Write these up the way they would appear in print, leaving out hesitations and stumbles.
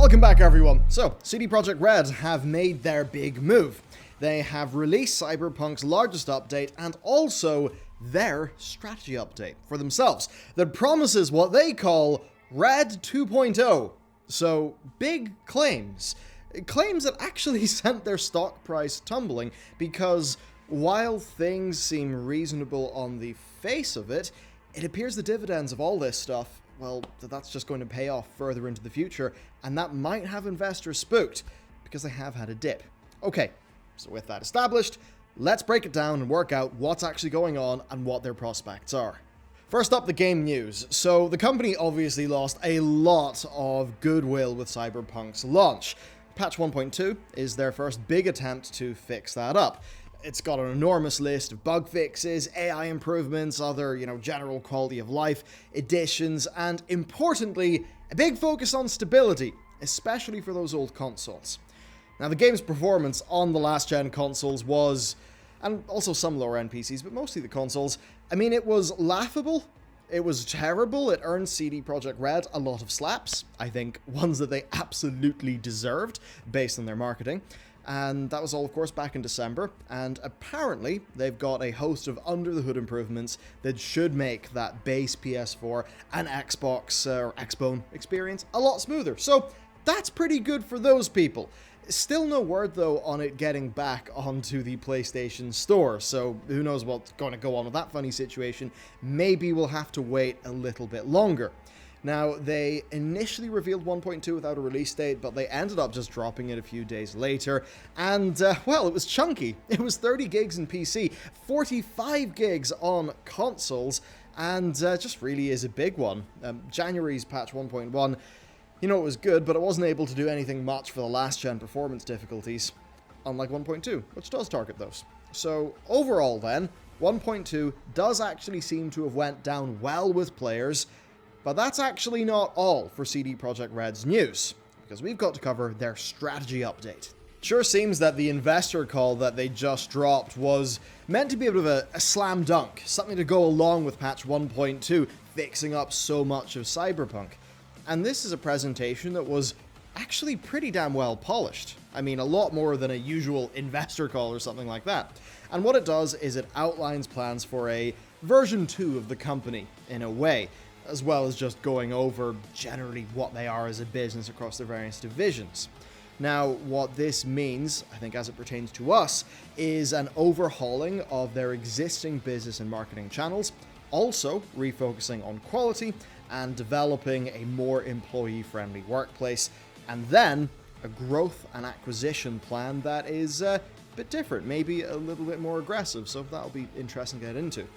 Welcome back, everyone. So, CD Projekt Red have made their big move. They have released Cyberpunk's largest update and also their strategy update for themselves that promises what they call Red 2.0. So, big claims. Claims that actually sent their stock price tumbling because while things seem reasonable on the face of it, it appears the dividends of all this stuff, well, that's just going to pay off further into the future, and that might have investors spooked, because they have had a dip. Okay, so with that established, let's break it down and work out what's actually going on and what their prospects are. First up, the game news. So, the company obviously lost a lot of goodwill with Cyberpunk's launch. Patch 1.2 is their first big attempt to fix that up. It's got an enormous list of bug fixes, AI improvements, other, general quality of life additions, and importantly, a big focus on stability, especially for those old consoles. Now, the game's performance on the last-gen consoles was, and also some lower-end PCs, but mostly the consoles, it was laughable. It was terrible. It earned CD Projekt Red a lot of slaps. I think ones that they absolutely deserved based on their marketing. And that was all, of course, back in December, and apparently they've got a host of under-the-hood improvements that should make that base PS4 and Xbox or Xbone experience a lot smoother. So that's pretty good for those people. Still no word, though, on it getting back onto the PlayStation Store, so who knows what's going to go on with that funny situation. Maybe we'll have to wait a little bit longer. Now, they initially revealed 1.2 without a release date, but they ended up just dropping it a few days later, and, it was chunky. It was 30 gigs in PC, 45 gigs on consoles, and just really is a big one. January's patch 1.1, it was good, but it wasn't able to do anything much for the last-gen performance difficulties, unlike 1.2, which does target those. So, overall then, 1.2 does actually seem to have went down well with players. But that's actually not all for CD Projekt Red's news, because we've got to cover their strategy update. Sure seems that the investor call that they just dropped was meant to be a bit of a slam dunk, something to go along with patch 1.2, fixing up so much of Cyberpunk. And this is a presentation that was actually pretty damn well polished. A lot more than a usual investor call or something like that. And what it does is it outlines plans for a version 2 of the company, in a way, as well as just going over generally what they are as a business across their various divisions. Now, what this means, I think as it pertains to us, is an overhauling of their existing business and marketing channels, also refocusing on quality and developing a more employee-friendly workplace, and then a growth and acquisition plan that is a bit different, maybe a little bit more aggressive, so that'll be interesting to get into.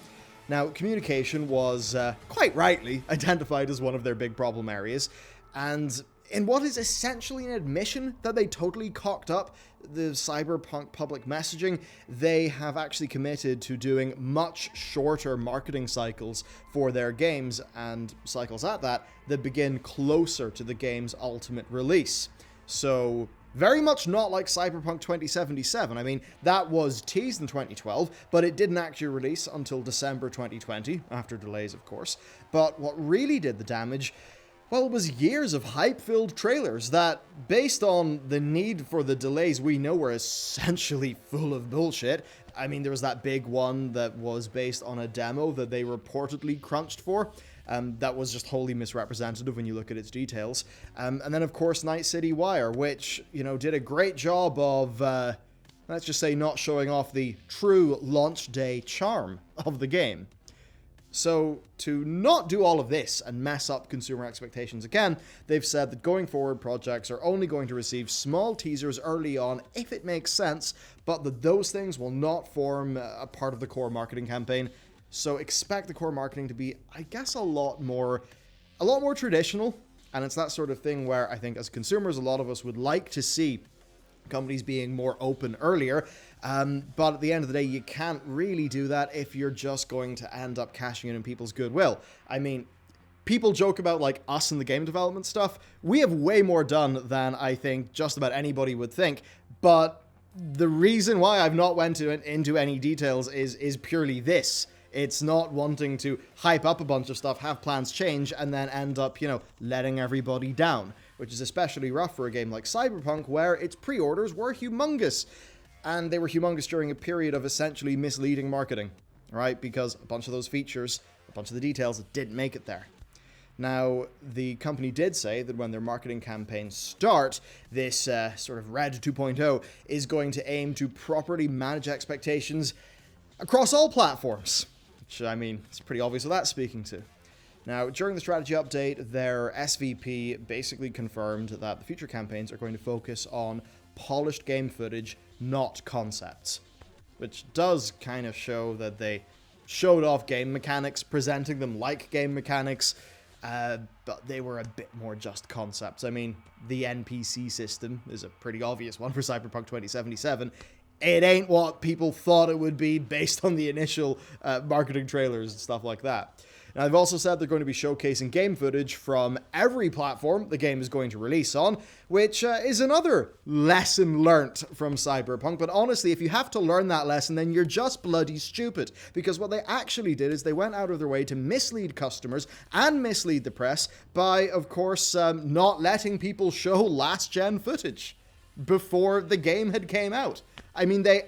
Now, communication was quite rightly identified as one of their big problem areas, and in what is essentially an admission that they totally cocked up the Cyberpunk public messaging, they have actually committed to doing much shorter marketing cycles for their games, and cycles at that begin closer to the game's ultimate release. So, very much not like Cyberpunk 2077. That was teased in 2012, but it didn't actually release until December 2020, after delays, of course. But what really did the damage, well, it was years of hype-filled trailers that, based on the need for the delays we know were essentially full of bullshit. There was that big one that was based on a demo that they reportedly crunched for. That was just wholly misrepresentative when you look at its details. And then, of course, Night City Wire, which, did a great job of, let's just say, not showing off the true launch day charm of the game. So, to not do all of this and mess up consumer expectations again, they've said that going forward, projects are only going to receive small teasers early on, if it makes sense, but that those things will not form a part of the core marketing campaign. So expect the core marketing to be, I guess, a lot more traditional, and it's that sort of thing where I think as consumers, a lot of us would like to see companies being more open earlier, but at the end of the day, you can't really do that if you're just going to end up cashing in people's goodwill. People joke about, us in the game development stuff. We have way more done than I think just about anybody would think, but the reason why I've not went into any details is purely this. It's not wanting to hype up a bunch of stuff, have plans change, and then end up, letting everybody down. which is especially rough for a game like Cyberpunk, where its pre-orders were humongous. And they were humongous during a period of essentially misleading marketing, right? Because a bunch of those features, a bunch of the details didn't make it there. Now, the company did say that when their marketing campaigns start, this sort of Red 2.0 is going to aim to properly manage expectations across all platforms. Which, I mean, it's pretty obvious what that's speaking to. Now, during the strategy update, their SVP basically confirmed that the future campaigns are going to focus on polished game footage, not concepts. Which does kind of show that they showed off game mechanics, presenting them like game mechanics, but they were a bit more just concepts. I mean, the NPC system is a pretty obvious one for Cyberpunk 2077. It ain't what people thought it would be based on the initial marketing trailers and stuff like that. Now, they've also said they're going to be showcasing game footage from every platform the game is going to release on, which is another lesson learnt from Cyberpunk. But honestly, if you have to learn that lesson, then you're just bloody stupid. Because what they actually did is they went out of their way to mislead customers and mislead the press by, of course, not letting people show last-gen footage before the game had came out. I mean, they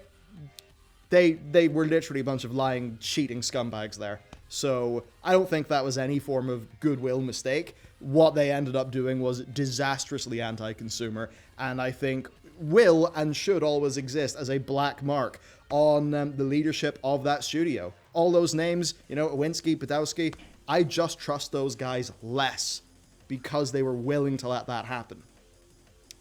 were literally a bunch of lying, cheating scumbags there. So I don't think that was any form of goodwill mistake. What they ended up doing was disastrously anti-consumer, and I think will and should always exist as a black mark on the leadership of that studio. All those names, you know, Owinski, Podowski, I just trust those guys less because they were willing to let that happen.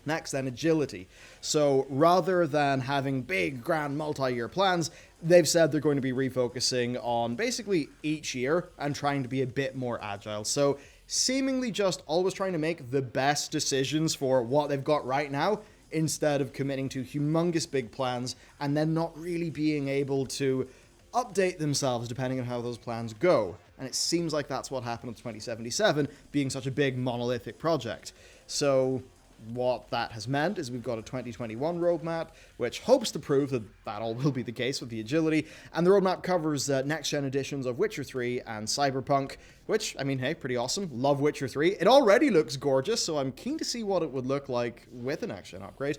Next, then, agility. So rather than having big, grand, multi-year plans, they've said they're going to be refocusing on basically each year and trying to be a bit more agile. So seemingly just always trying to make the best decisions for what they've got right now instead of committing to humongous big plans and then not really being able to update themselves depending on how those plans go. And it seems like that's what happened with 2077 being such a big monolithic project. So what that has meant is we've got a 2021 roadmap, which hopes to prove that that all will be the case with the agility, and the roadmap covers next-gen editions of Witcher 3 and Cyberpunk, which, I mean, hey, pretty awesome. Love Witcher 3. It already looks gorgeous, so I'm keen to see what it would look like with a next-gen upgrade.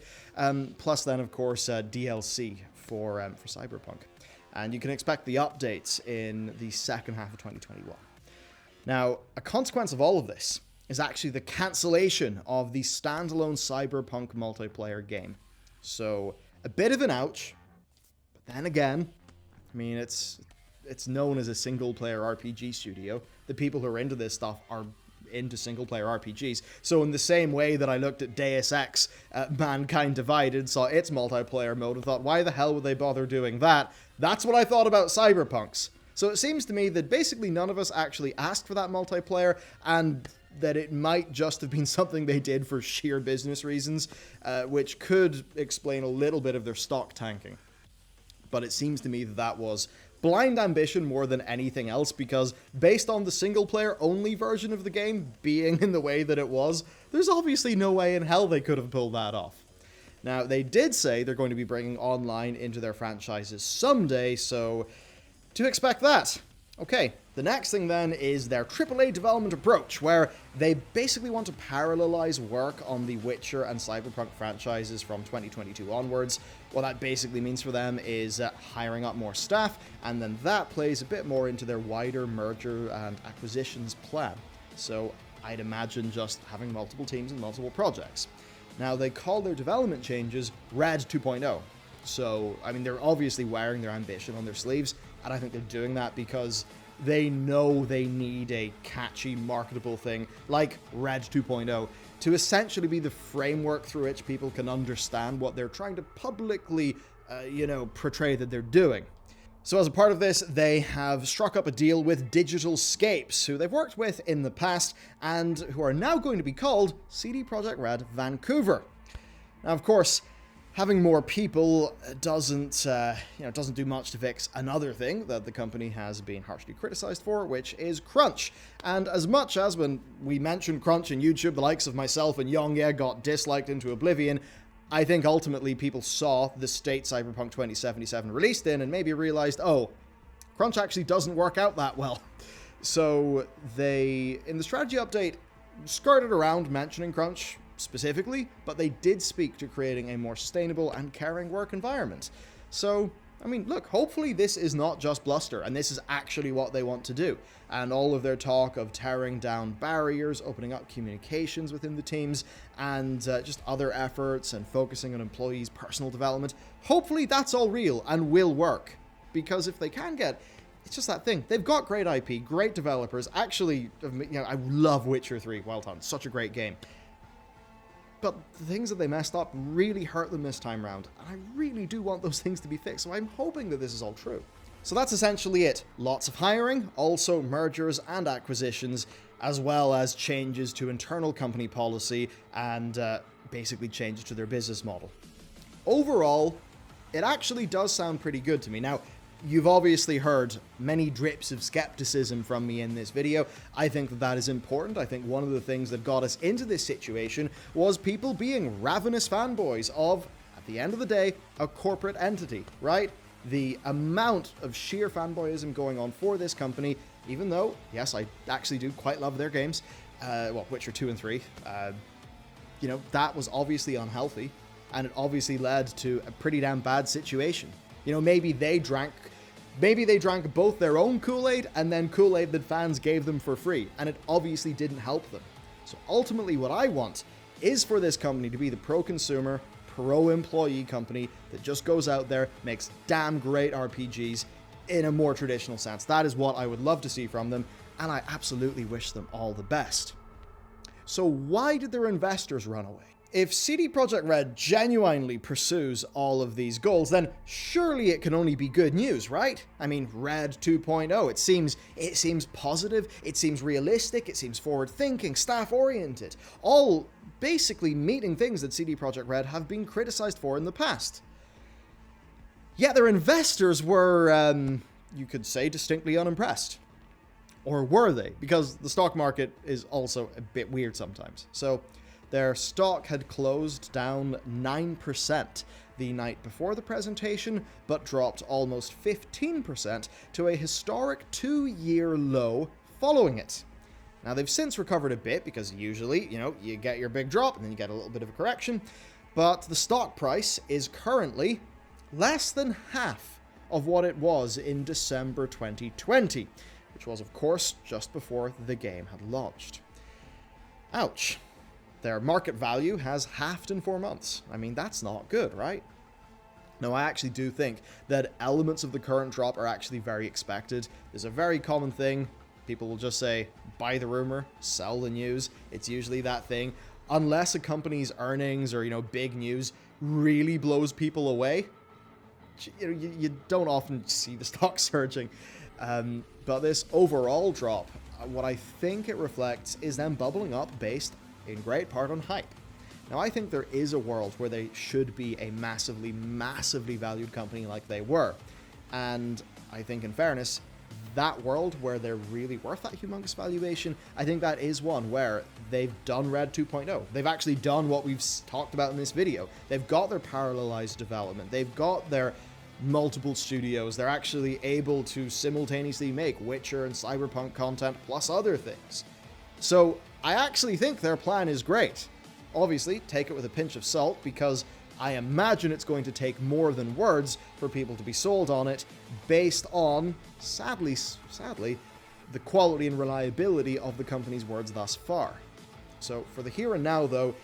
Plus then, of course, DLC for Cyberpunk. And you can expect the updates in the second half of 2021. Now, a consequence of all of this is actually the cancellation of the standalone Cyberpunk multiplayer game. So, a bit of an ouch, but then again, I mean, it's known as a single-player RPG studio. The people who are into this stuff are into single-player RPGs. So in the same way that I looked at Deus Ex, Mankind Divided, saw its multiplayer mode, and thought, why the hell would they bother doing that? That's what I thought about Cyberpunks. So it seems to me that basically none of us actually asked for that multiplayer, and that it might just have been something they did for sheer business reasons, which could explain a little bit of their stock tanking. But it seems to me that that was blind ambition more than anything else, because based on the single-player only version of the game being in the way that it was, there's obviously no way in hell they could have pulled that off. Now, they did say they're going to be bringing online into their franchises someday, so to expect that. Okay, the next thing then is their AAA development approach, where they basically want to parallelize work on the Witcher and Cyberpunk franchises from 2022 onwards. What that basically means for them is hiring up more staff, and then that plays a bit more into their wider merger and acquisitions plan. So I'd imagine just having multiple teams and multiple projects. Now, they call their development changes Red 2.0. So, I mean, they're obviously wearing their ambition on their sleeves, and I think they're doing that because they know they need a catchy, marketable thing like Red 2.0 to essentially be the framework through which people can understand what they're trying to publicly, portray that they're doing. So as a part of this, they have struck up a deal with Digital Scapes, who they've worked with in the past and who are now going to be called CD Projekt Red Vancouver. Now, of course, having more people doesn't do much to fix another thing that the company has been harshly criticized for, which is crunch. And as much as when we mentioned crunch in YouTube, the likes of myself and Yongye got disliked into oblivion, I think ultimately people saw the state Cyberpunk 2077 released in and maybe realized, oh, crunch actually doesn't work out that well. So they, in the strategy update, skirted around mentioning crunch specifically, but they did speak to creating a more sustainable and caring work environment. So, I mean, look, hopefully this is not just bluster, and this is actually what they want to do. And all of their talk of tearing down barriers, opening up communications within the teams, and just other efforts and focusing on employees' personal development, hopefully that's all real and will work. Because if they can get... It's just that thing. They've got great IP, great developers. Actually, I love Witcher 3. Well done. Such a great game. But the things that they messed up really hurt them this time around. And I really do want those things to be fixed. So I'm hoping that this is all true. So that's essentially it. Lots of hiring, also mergers and acquisitions, as well as changes to internal company policy and basically changes to their business model. Overall, it actually does sound pretty good to me. Now, you've obviously heard many drips of skepticism from me in this video. I think that that is important. I think one of the things that got us into this situation was people being ravenous fanboys of, at the end of the day, a corporate entity, right? The amount of sheer fanboyism going on for this company, even though, yes, I actually do quite love their games, Witcher 2 and 3, that was obviously unhealthy, and it obviously led to a pretty damn bad situation. Maybe they drank both their own Kool-Aid and then Kool-Aid that fans gave them for free, and it obviously didn't help them. So ultimately what I want is for this company to be the pro-consumer, pro-employee company that just goes out there, makes damn great RPGs in a more traditional sense. That is what I would love to see from them, and I absolutely wish them all the best. So why did their investors run away? If CD Projekt Red genuinely pursues all of these goals, then surely it can only be good news, right? I mean, Red 2.0, it seems positive, it seems realistic, it seems forward-thinking, staff-oriented, all basically meeting things that CD Projekt Red have been criticized for in the past. Yet their investors were, you could say, distinctly unimpressed. Or were they? Because the stock market is also a bit weird sometimes. So their stock had closed down 9% the night before the presentation, but dropped almost 15% to a historic 2-year low following it. Now, they've since recovered a bit, because usually, you get your big drop, and then you get a little bit of a correction, but the stock price is currently less than half of what it was in December 2020, which was, of course, just before the game had launched. Ouch. Their market value has halved in 4 months. I mean, that's not good, right? No, I actually do think that elements of the current drop are actually very expected. There's a very common thing. People will just say, buy the rumor, sell the news. It's usually that thing. Unless a company's earnings or, big news really blows people away, you don't often see the stock surging. But this overall drop, what I think it reflects is them bubbling up based in great part on hype. Now, I think there is a world where they should be a massively, massively valued company like they were. And I think, in fairness, that world where they're really worth that humongous valuation, I think that is one where they've done Red 2.0. They've actually done what we've talked about in this video. They've got their parallelized development. They've got their multiple studios. They're actually able to simultaneously make Witcher and Cyberpunk content plus other things. So I actually think their plan is great. Obviously, take it with a pinch of salt, because I imagine it's going to take more than words for people to be sold on it, based on, sadly, the quality and reliability of the company's words thus far. So for the here and now, though,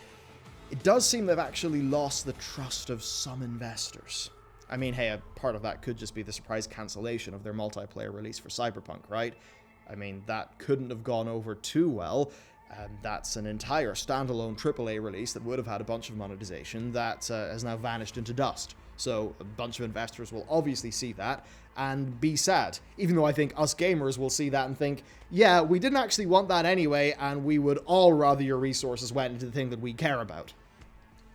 it does seem they've actually lost the trust of some investors. I mean, hey, a part of that could just be the surprise cancellation of their multiplayer release for Cyberpunk, right? I mean, that couldn't have gone over too well. That's an entire standalone AAA release that would have had a bunch of monetization that has now vanished into dust. So a bunch of investors will obviously see that and be sad, even though I think us gamers will see that and think, yeah, we didn't actually want that anyway, and we would all rather your resources went into the thing that we care about.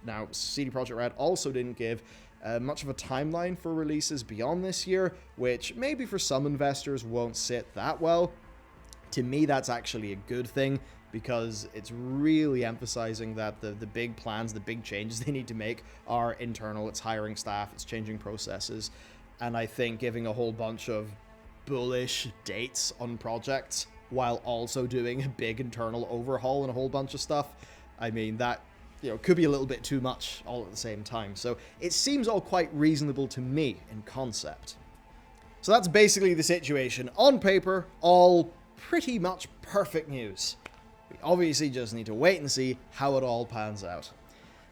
Now, CD Projekt Red also didn't give much of a timeline for releases beyond this year, which maybe for some investors won't sit that well. To me, that's actually a good thing, because it's really emphasizing that the big plans, the big changes they need to make are internal. It's hiring staff, it's changing processes, and I think giving a whole bunch of bullish dates on projects while also doing a big internal overhaul and a whole bunch of stuff, I mean, that could be a little bit too much all at the same time. So it seems all quite reasonable to me in concept. So that's basically the situation. On paper, all pretty much perfect news. We obviously just need to wait and see how it all pans out.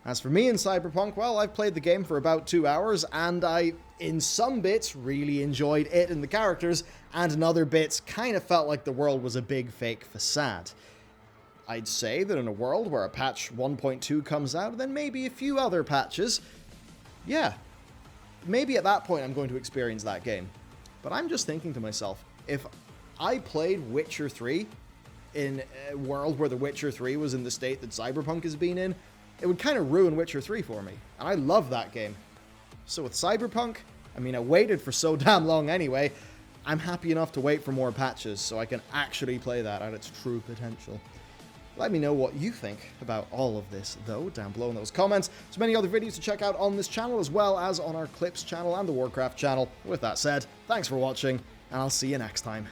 As for me in Cyberpunk, well, I've played the game for about 2 hours, and I, in some bits, really enjoyed it and the characters, and in other bits, kind of felt like the world was a big fake facade. I'd say that in a world where a patch 1.2 comes out, then maybe a few other patches, yeah, maybe at that point I'm going to experience that game. But I'm just thinking to myself, if I played Witcher 3 in a world where The Witcher 3 was in the state that Cyberpunk has been in, it would kind of ruin Witcher 3 for me, and I love that game. So with Cyberpunk, I mean, I waited for so damn long anyway, I'm happy enough to wait for more patches so I can actually play that at its true potential. Let me know what you think about all of this, though, down below in those comments. There's many other videos to check out on this channel, as well as on our Clips channel and the Warcraft channel. With that said, thanks for watching, and I'll see you next time.